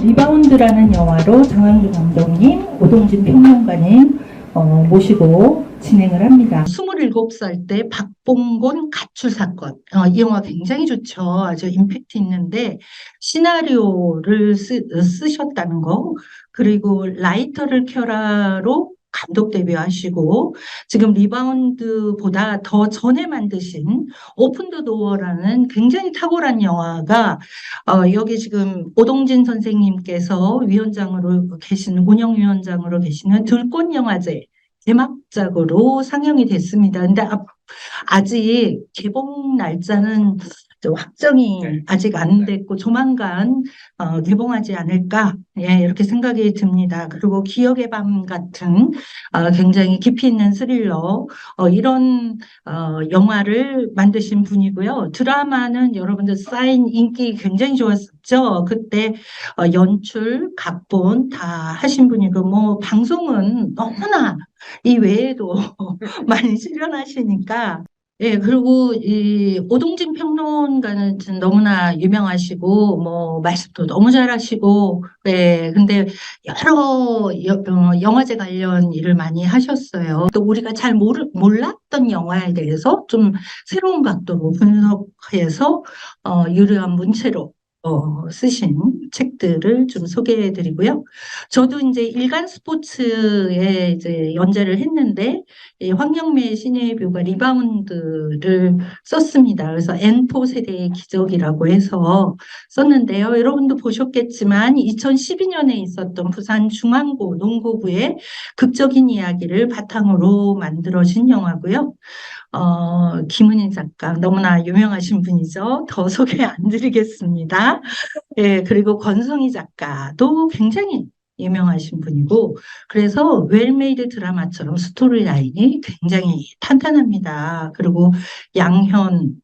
리바운드라는 영화로 장항준 감독님, 오동진 평론가님 모시고 진행을 합니다. 27살 때 박봉곤 가출 사건. 이 영화 굉장히 좋죠. 아주 임팩트 있는데 시나리오를 쓰셨다는 거, 그리고 라이터를 켜라로 감독 데뷔하시고 지금 리바운드보다 더 전에 만드신 오픈 더 도어라는 굉장히 탁월한 영화가 여기 지금 오동진 선생님께서 위원장으로 계시는, 운영위원장으로 계시는 들꽃영화제 개막작으로 상영이 됐습니다. 근데 아직 개봉 날짜는 확정이 아직 안 됐고 조만간 개봉하지 않을까, 이렇게 생각이 듭니다. 그리고 기억의 밤 같은 굉장히 깊이 있는 스릴러, 이런 영화를 만드신 분이고요. 드라마는 여러분들 사인 인기 굉장히 좋았었죠. 그때 연출, 각본 다 하신 분이고, 뭐 방송은 너무나 이 외에도 많이 출연하시니까. 예, 그리고 이 오동진 평론가는 너무나 유명하시고, 뭐, 말씀도 너무 잘하시고, 예, 근데 여러 영화제 관련 일을 많이 하셨어요. 또 우리가 잘 몰랐던 영화에 대해서 좀 새로운 각도로 분석해서, 유려한 문체로 쓰신 책들을 좀 소개해 드리고요. 저도 이제 일간 스포츠에 이제 연재를 했는데, 이 황영미의 시네뷰가 리바운드를 썼습니다. 그래서 N4 세대의 기적이라고 해서 썼는데요. 여러분도 보셨겠지만 2012년에 있었던 부산 중앙고 농구부의 극적인 이야기를 바탕으로 만들어진 영화고요. 김은희 작가 너무나 유명하신 분이죠. 더 소개 안 드리겠습니다. 예, 그리고 권성희 작가도 굉장히 유명하신 분이고, 그래서 웰메이드 드라마처럼 스토리라인이 굉장히 탄탄합니다. 그리고 양현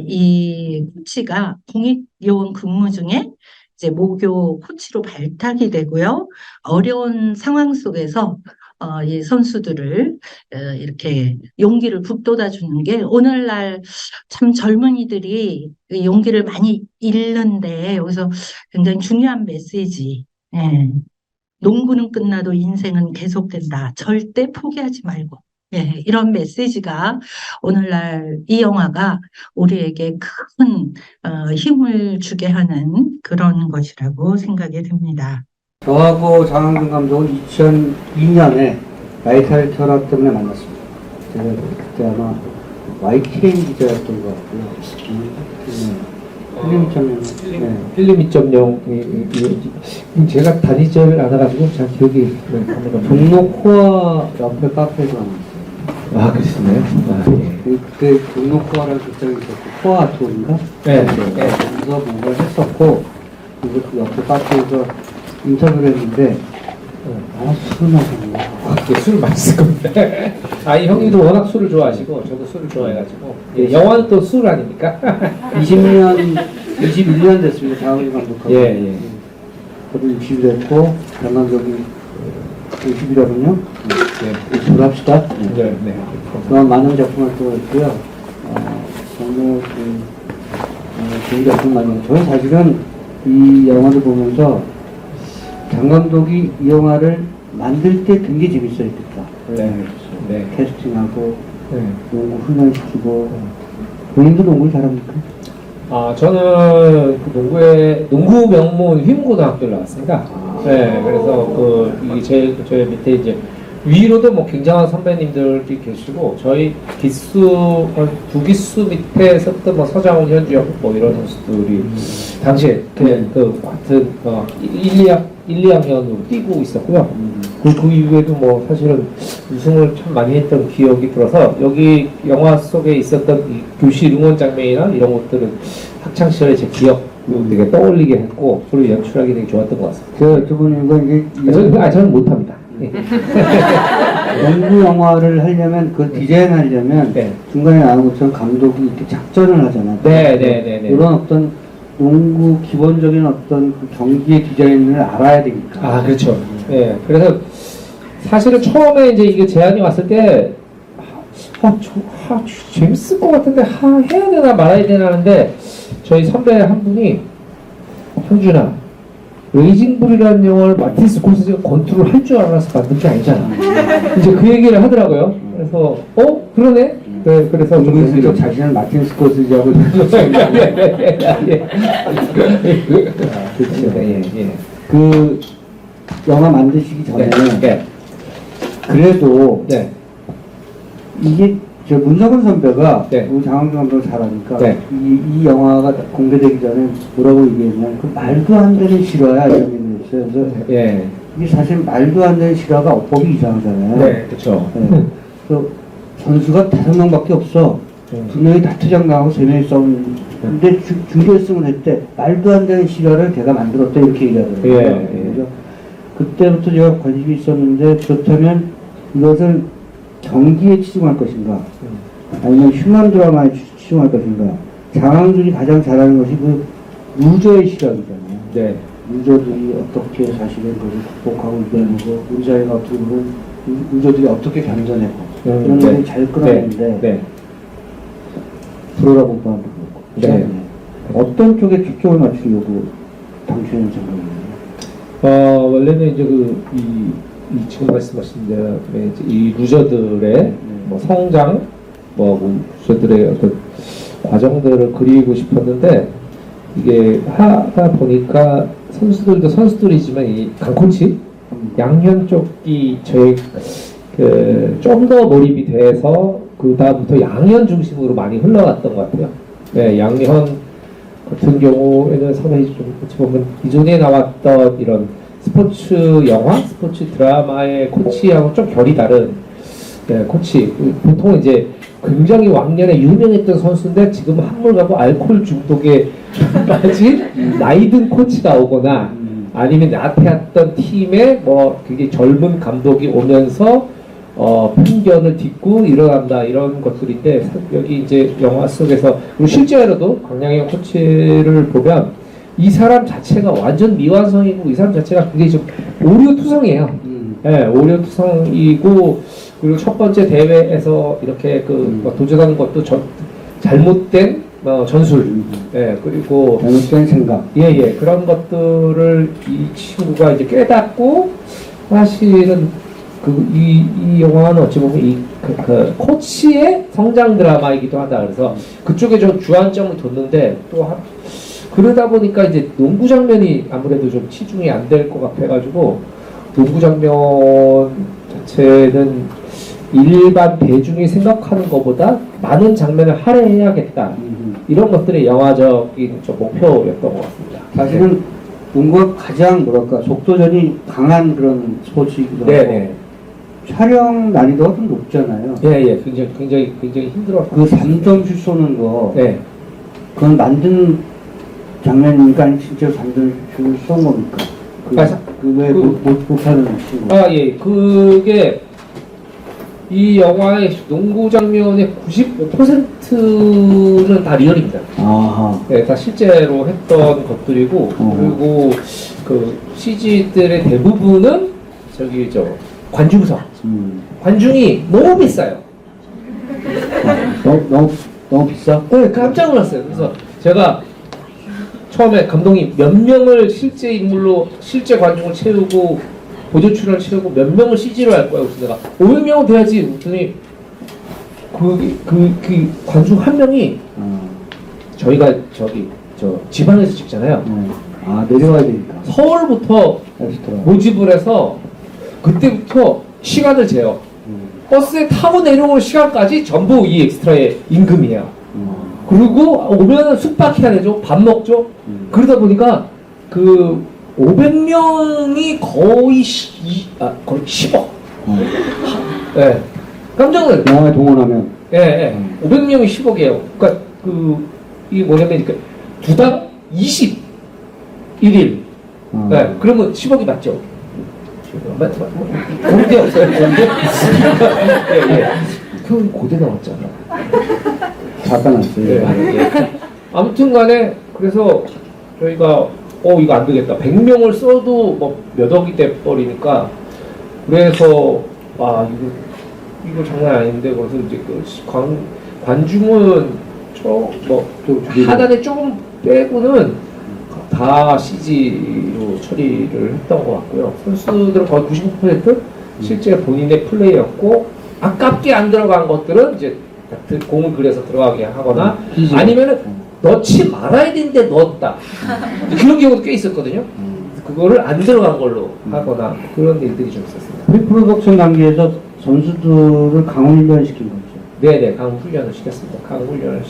이 코치가 공익요원 근무 중에 이제 모교 코치로 발탁이 되고요. 어려운 상황 속에서 이 선수들을 이렇게 용기를 북돋아 주는 게, 오늘날 참 젊은이들이 용기를 많이 잃는데 여기서 굉장히 중요한 메시지. 예. 농구는 끝나도 인생은 계속된다. 절대 포기하지 말고. 예, 이런 메시지가 오늘날 이 영화가 우리에게 큰 힘을 주게 하는 그런 것이라고 생각이 듭니다. 저하고 장항준 감독은 2002년에 라이터를 켜라 때문에 만났습니다. 제가 그때 아마 YTN 기자였던 것 같고요. 필름 2.0. 필름 2.0. 제가 다니지를 않아가지고 잘 기억이 종로 코아 옆에 카페에서 만났어요. 아, 그렇습니까? 그때 종로 코아라는 극장이 있었고, 코아 아트인가? 네. 거기서 뭔가를 했었고, 그리고 그 옆에 카페에서 인터뷰를 했는데, 술 마셨네. 술 마실 겁니다. 이 형님도 워낙 술을 좋아하시고, 저도 술을 좋아해가지고. 예, 영화는 또 술 아닙니까? 21년 됐습니다. 장항준 감독하고. 예. 저도 60이 됐고, 장 감독이 50이라군요. 네. 50으로 합시다. 네. 그동안 많은 작품을 또 했고요. 정말 좋은 작품 많이 했고, 저는 사실은 이 영화를 보면서 장 감독이 이 영화를 만들 때 굉장히 재밌어했겠다. 네. 캐스팅하고, 농구 훈련시키고, 본인도 농구를 잘합니까? 저는 그 농구 명문 휘문고등학교를 나왔습니다. 네, 그래서 저희 밑에 이제 위로도 뭐 굉장한 선배님들이 계시고, 저희 기수, 두 기수 밑에 섰던 뭐 서장훈, 현주영 뭐 이런 선수들이 당시에 같은 1, 2학년으로 뛰고 있었고요. 그 이후에도 뭐 사실은 우승을 참 많이 했던 기억이 들어서, 여기 영화 속에 있었던 이 교실 응원 장면이나 이런 것들은 학창 시절에 제 기억 되게 떠올리게 했고, 소리 연출하기 되게 좋았던 것 같습니다. 제가 여쭤보는 건 이게 저는 못합니다. 농구 영화를 하려면, 그걸 디자인하려면 중간에 나온 것처럼 감독이 이렇게 작전을 하잖아요. 네. 이런 어떤 농구 기본적인 어떤 그 경기의 디자인을 알아야 되니까. 그렇죠. 네, 그래서 사실은 처음에 이제 이게 제안이 왔을 때 재밌을 것 같은데 해야 되나 말아야 되나 하는데, 저희 선배 한 분이 현준아, 레이징불이라는 영화를 마틴 스콜세지가 권투를 할 줄 알아서 만든 게 아니잖아. 이제 그 얘기를 하더라고요. 그래서 그러네. 네, 그래서 그래서 자신은 마틴 스코세지하고 그렇죠. 예, 예. 그 영화 만드시기 전에는 네. 그래도 네. 이게 저 문성근 선배가 네. 우리 장항준 감독을 잘 아니까 네. 이 영화가 공개되기 전에 뭐라고 얘기했냐면 그 말도 안 되는 실화야 이런 얘기를 했어요. 그래서 예. 이게 사실 말도 안 되는 실화가 어법이 이상하잖아요. 네, 그렇죠. 네. 그래서 선수가 5명밖에 없어. 두 명이 다 퇴장당하고 3명이 싸우는데 중결승을 했대. 말도 안 되는 실화를 걔가 만들었다 이렇게 얘기하더라고요. 예. 그래서 그때부터 제가 관심이 있었는데 그렇다면 이것을 경기에 치중할 것인가 아니면 휴먼 드라마에 치중할 것인가. 장항준이 가장 잘하는 것이 그 유저의 시각이잖아요. 네. 유저들이 어떻게 사실은 그걸 극복하고 이겨내고 우리 사회가 어떻게 보면 유저들이 어떻게 견뎌내고 그런 네. 걸 잘 끌어내는데 네. 프로라 공부하는 그렇고 네. 어떤 쪽에 초점을 맞추려고 당초에는 생각했나요? 원래는 이제 지금 말씀하신 대로 이제 이 루저들의 뭐 성장, 루저들의 어떤 과정들을 그리고 싶었는데 이게 하다 보니까 선수들도 선수들이지만 이 강코치 양현 쪽이 저희 좀 더 몰입이 돼서 그 다음부터 양현 중심으로 많이 흘러갔던 것 같아요. 네, 양현 같은 경우에는 상당히 좀 어찌 보면 기존에 나왔던 이런 스포츠 영화, 스포츠 드라마의 코치하고 좀 결이 다른 코치. 보통 이제 굉장히 왕년에 유명했던 선수인데 지금 한물 가고 알코올 중독에 빠진 나이든 코치가 오거나 아니면 나태했던 팀에 굉장히 젊은 감독이 오면서 편견을 딛고 일어난다 이런 것들인데 여기 이제 영화 속에서 그리고 실제로도 강양현 코치를 보면 이 사람 자체가 완전 미완성이고 이 사람 자체가 굉장히 좀 오류투성이에요. 네, 오류투성이고 그리고 첫 번째 대회에서 이렇게 도전하는 것도 잘못된 전술, 그리고 잘못된 생각, 예, 그런 것들을 이 친구가 이제 깨닫고 사실은 이 영화는 어찌 보면 그 코치의 성장 드라마이기도 하다. 그래서 그쪽에 좀 주안점을 뒀는데 그러다 보니까 이제 농구 장면이 아무래도 좀 치중이 안 될 것 같아가지고 농구 장면 자체는 일반 대중이 생각하는 것보다 많은 장면을 할애해야겠다. 이런 것들이 영화적인 좀 목표였던 것 같습니다. 사실은 농구가 가장 속도전이 강한 그런 스포츠이기도 하고 네네. 촬영 난이도가 좀 높잖아요. 예, 굉장히 힘들어. 그 3점 슛 쏘는 거, 네. 그건 만든 장면이니까 아니 진짜 3점 슛을 쏜 겁니까? 그왜 못하는 친구? 예, 그게 이 영화의 농구 장면의 95%는 다 리얼입니다. 아하. 네, 다 실제로 했던 것들이고, 그리고 그 CG들의 대부분은 관중석. 관중이 너무 비싸요. 너무 비싸? 네, 깜짝 놀랐어요. 그래서 제가 처음에 감독님 몇 명을 실제 인물로 실제 관중을 채우고 보조 출연을 채우고 몇 명을 CG로 할 거야. 그래서 내가 500명은 돼야지. 그랬더니 그 관중 한 명이 저희가 지방에서 찍잖아요. 내려와야 되니까. 서울부터 모집을 해서 그때부터 시간을 재요. 버스에 타고 내려오는 시간까지 전부 이 엑스트라의 임금이에요. 그리고 오면 숙박해야 되죠. 밥 먹죠. 그러다 보니까 500명이 거의 10억. 네. 깜짝 놀랐어요. 영화에 동원하면. 예. 500명이 10억이에요. 그러니까 이게 뭐냐면 두당 21일. 네. 그러면 10억이 맞죠? 공대 없어요, 공대? 예. 형 고대 나왔잖아. 잠깐 왔어요. 예. 아무튼 간에, 그래서 저희가, 이거 안 되겠다. 100명을 써도 몇 억이 돼버리니까, 그래서, 이거 장난 아닌데, 그래서 이제 관중은 하단에 조금 빼고는 다 다 CG로 처리를 했던 것 같고요. 선수들은 거의 99% 실제 본인의 플레이였고 아깝게 안 들어간 것들은 이제 공을 그려서 들어가게 하거나 아니면은 넣지 말아야 되는데 넣었다. 그런 경우도 꽤 있었거든요. 그거를 안 들어간 걸로 하거나 그런 일들이 좀 있었습니다. 프리프로덕션 단계에서 선수들을 강훈련시킨 거죠. 네네, 강훈 훈련을 시켰습니다. 강훈 훈련을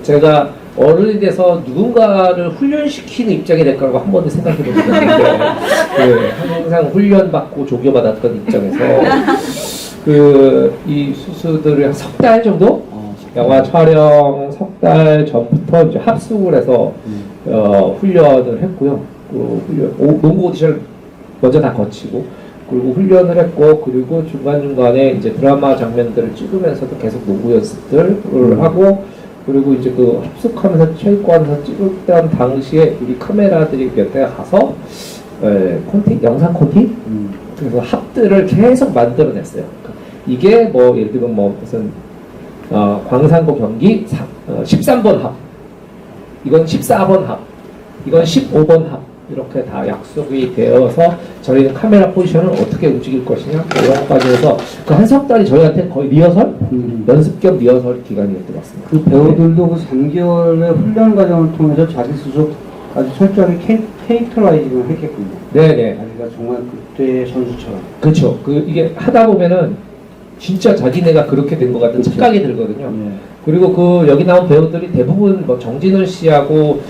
제가 어른이 돼서 누군가를 훈련시키는 입장이 될 거라고 한 번도 생각해 본 적이 없는데, 항상 훈련받고 조교받았던 입장에서, 이 수수들을 한 석 달 정도? 영화 촬영 석 달 전부터 이제 합숙을 해서, 훈련을 했고요. 농구 오디션을 먼저 다 거치고, 그리고 훈련을 했고, 그리고 중간중간에 이제 드라마 장면들을 찍으면서도 계속 농구 연습들을 하고, 그리고 이제 그 합숙하면서 체육관에서 찍을 때 당시에 우리 카메라들이 몇 대가 가서, 영상 콘티? 그래서 합들을 계속 만들어냈어요. 이게 뭐, 예를 들면 뭐, 무슨, 광산고 경기 13번 합, 이건 14번 합, 이건 15번 합, 이렇게 다 약속이 되어서 저희는 카메라 포지션을 어떻게 움직일 것이냐 이런 것까지 해서 그 한 석 달이 저희한테 거의 리허설? 연습 겸 리허설 기간이었던 것 같습니다. 그 배우들도 그 3개월의 훈련 과정을 통해서 자기 스스로 아주 철저하게 캐릭터라이징을 했겠군요. 네네. 자기가 정말 그때의 선수처럼. 그렇죠. 이게 하다 보면은 진짜 자기네가 그렇게 된 것 같은 그쵸. 착각이 들거든요. 네. 그리고 여기 나온 배우들이 대부분 뭐 정진훈 씨하고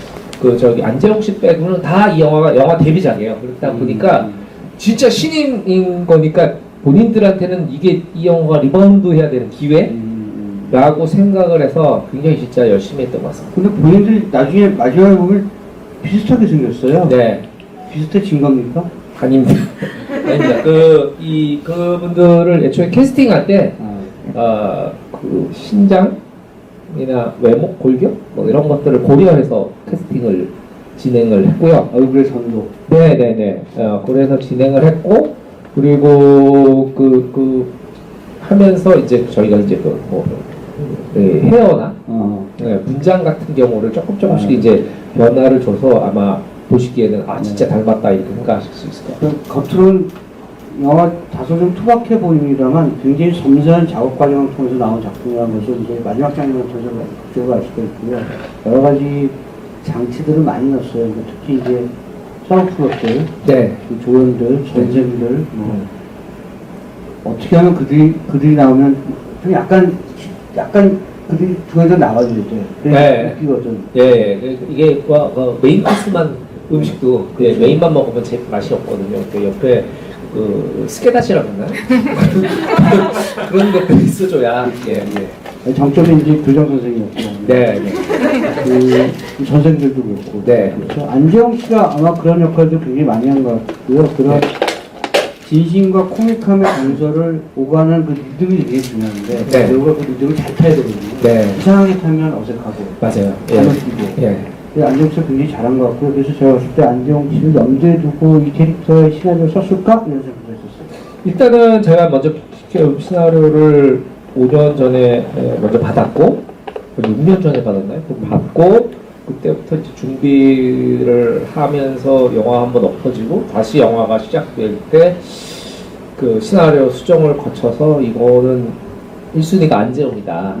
안재홍 씨 빼고는 다 이 영화 데뷔작이에요. 그렇다 보니까 진짜 신인인 거니까 본인들한테는 이 영화가 리바운드 해야 되는 기회라고 생각을 해서 굉장히 진짜 열심히 했던 것 같습니다. 근데 본인들이 나중에 마지막에 보면 비슷하게 생겼어요. 네. 비슷해진 겁니까? 아닙니다. 아닙니다. 그분들을 애초에 캐스팅할 때, 신장이나 외모, 골격? 뭐 이런 것들을 고려해서 캐스팅을 진행을 했고요. 얼굴의 선도. 네네네. 그래서 진행을 했고, 그리고 하면서 이제 저희가 이제 헤어나, 분장 같은 경우를 조금씩 이제 변화를 줘서 아마 보시기에는 진짜 닮았다 이렇게 생각하실 수 있을 것 같아요. 겉으로는 영화 다소 좀 투박해 보입니다만 굉장히 섬세한 작업 과정을 통해서 나온 작품이라는 것을 이제 마지막 장면을 통해서 제가 알 수가 있고요. 여러 가지 장치들을 많이 넣었어요. 특히 이제 사우프로들, 네. 조연들, 전생들, 어떻게 하면 그들이 나오면 좀 약간 그들이 중에서 나가줘야 돼. 네. 웃기거든. 예, 이게 메인 코스만 음식도 메인만 먹으면 제일 맛이 없거든요. 옆에 스케다시라고 했나요? 그런 것도 있어줘야. 예. 장점이 이제 교장 선생님이었고. 네. 그 전생들도 그렇고. 네. 그렇죠. 안재홍 씨가 아마 그런 역할도 굉장히 많이 한 것 같고요. 그런 진심과 코믹함의 강서를 오가는 그 리듬이 되게 중요한데 네. 배우가 그 리듬을 잘 타야 되거든요. 네. 이상하게 타면 어색하고. 맞아요. 잘못 뛰고. 예. 안재홍 씨가 굉장히 잘한 것 같고요. 그래서 제가 봤을 때 안재홍 씨를 염두에 두고 이 캐릭터의 시나리오를 썼을까? 이런 생각도 했었어요. 일단은 제가 먼저 시나리오를 5년 전에 먼저 받았고, 6년 전에 받았나요? 받고, 그때부터 이제 준비를 하면서 영화 한번 엎어지고, 다시 영화가 시작될 때, 그 시나리오 수정을 거쳐서 이거는 1순위가 안재홍이다.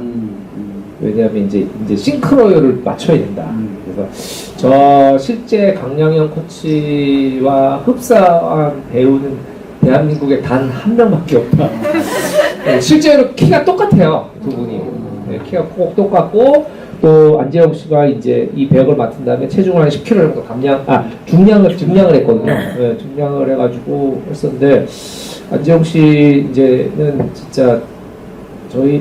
왜냐하면 이제 싱크로율을 맞춰야 된다. 그래서 저 실제 강량현 코치와 흡사한 배우는 대한민국에 단 한 명밖에 없다. 실제로 키가 똑같아요, 두 분이. 키가 꼭 똑같고, 또 안재홍 씨가 이제 이 배역을 맡은 다음에 체중을 한 10kg 정도 중량을 했거든요. 네, 중량을 해가지고 했었는데, 안재홍 씨 이제는 진짜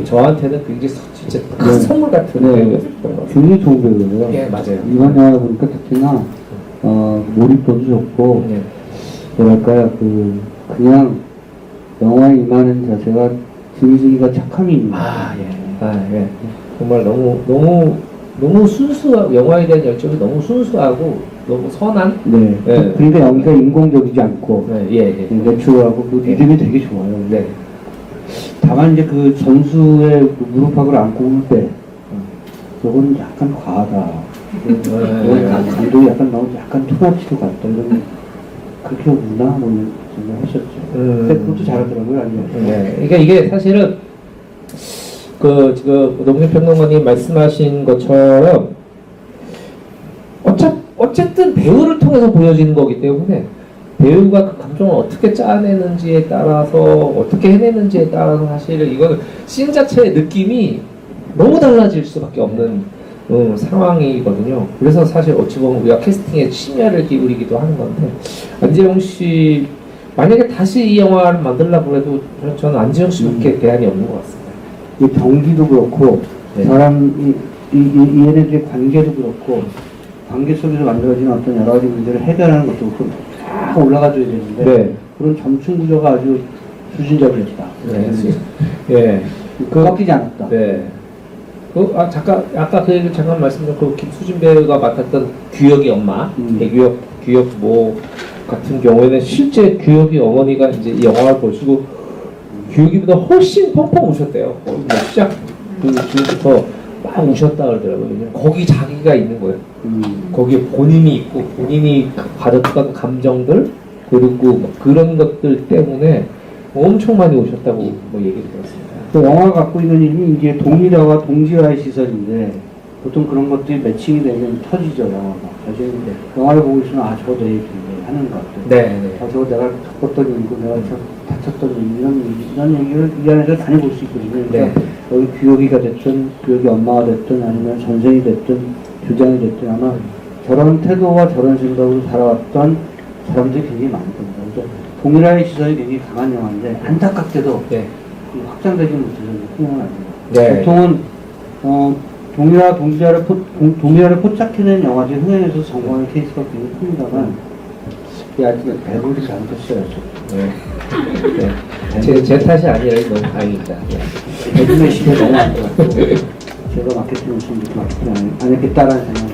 저한테는 굉장히 진짜 큰 선물 같은 배우였던 것 같아요. 굉장히 좋은 배우예요. 예, 맞아요. 이번 영화 보니까 특히나 몰입도도 좋고 네. 뭐랄까요 그냥 영화에 임하는 자세가 진승이가 착함이 있는 예. 정말 너무 순수하고 영화에 대한 열정이 너무 순수하고 너무 선한. 네. 네. 그러니까 여기가 인공적이지 않고 예. 내추럴하고 그 리듬이 되게 좋아요. 네. 다만 이제 그 전수의 그 무릎팍을 안고 울 때, 그건 약간 과하다. 감독이 약간 너무 약간 투나치도 같다 이런 그렇게 우나 뭐 생각했었죠. 근데 그것도 잘하더라고요. 아니요. 네, 그러니까 이게 사실은 지금 노무현 평론가님 말씀하신 것처럼 어쨌든 배우를 통해서 보여지는 거기 때문에 배우가 그 감정을 어떻게 짜내는지에 따라서 어떻게 해내는지에 따라서 사실은 이거는 씬 자체의 느낌이 너무 달라질 수밖에 없는 상황이거든요. 그래서 사실 어찌 보면 우리가 캐스팅에 심혈을 기울이기도 하는 건데 안재영 씨 만약에 다시 이 영화를 만들려고 해도 저는 안재영 씨밖에 대안이 없는 것 같습니다. 이 병기도 그렇고 네. 사람 이 얘네들의 관계도 그렇고 관계 속에서 만들어지는 어떤 여러 가지 문제를 해결하는 것도 그렇고 다 올라가줘야 되는데 네. 그런 점층 구조가 아주 수준적이었다. 네. 예. 꺾이지 않았다. 네. 아까 그 얘기 잠깐 말씀드린 그 김수진 배우가 맡았던 규혁이 엄마, 규혁 뭐 같은 경우에는 실제 규혁이 어머니가 이제 이 영화를 보시고 규혁이보다 훨씬 펑펑 우셨대요. 시작 지금부터 막 우셨다 그러더라고요. 거기 자기가 있는 거예요. 거기에 본인이 있고 본인이 가졌던 감정들 그리고 뭐 그런 것들 때문에 엄청 많이 우셨다고 뭐 얘기를 들었습니다. 또 영화가 갖고 있는 힘이 이제 동일화와 동지화의 시선인데 보통 그런 것들이 매칭이 되면 터지죠. 영화가. 사실 영화를 보고 있으면 저거 내 얘기인데 하는 것 같아요. 네. 저거 내가 겪었던 일이고 내가 다쳤던 일 이런 얘기를 이 안에서 많이 볼 수 있거든요. 그러니까 여기 규혁이가 됐든 규혁이 엄마가 됐든 아니면 선생이 됐든 교장이 됐든 아마 저런 태도와 저런 생각으로 살아왔던 사람들이 굉장히 많을 겁니다. 그래서 동일화의 시선이 굉장히 강한 영화인데 안타깝게도 확장되지 못해서 흥행은 안 돼요. 네. 보통은 동일화, 동지화를 포착해낸 영화들이 흥행해서 성공하는 케이스가 굉장히 큽니다만 이게 아직 배분이 잘못했어요. 네. 제 탓이 아니라 너무 다행이다. 배분의 시대 너무 안 좋았고 제가 마케팅 열심히 마케팅 안 했겠다라는 생각이